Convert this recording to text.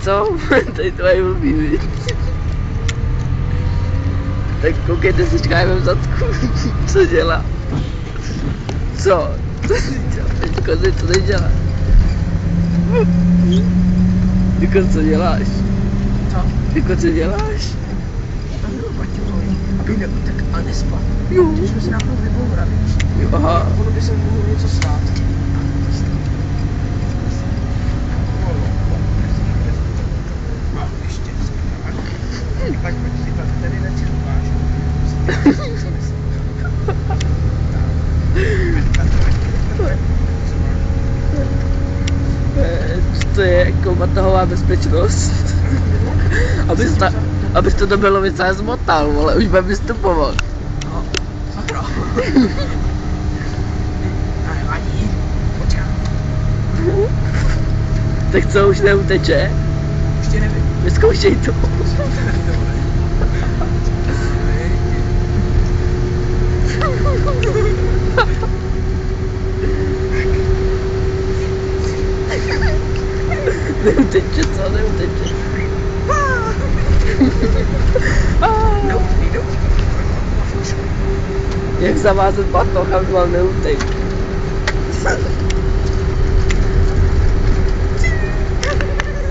co? Tady to mají blbý. Tak koukejte si, čeká v zadku. Co dělá? Co? Teďko co nedělá? Teďko co děláš? Co? Teďko co děláš? Aby neutek a nespat. Jo. Když jsme se náhodou vybourali. Jo, aha. Ono by se mohlo něco stát. Ještě tak pojď si tady necílíš. To je jako batohová bezpečnost. Abys to do Belovice zmotal, vole, už budem vystupoval. No, sakra. Ani, počkej. Tak co, už neuteče? Ještě nevím. Vyzkoušej to. Neuteče, co? Neuteče. Jak zavázat batoh, aby mal neutek.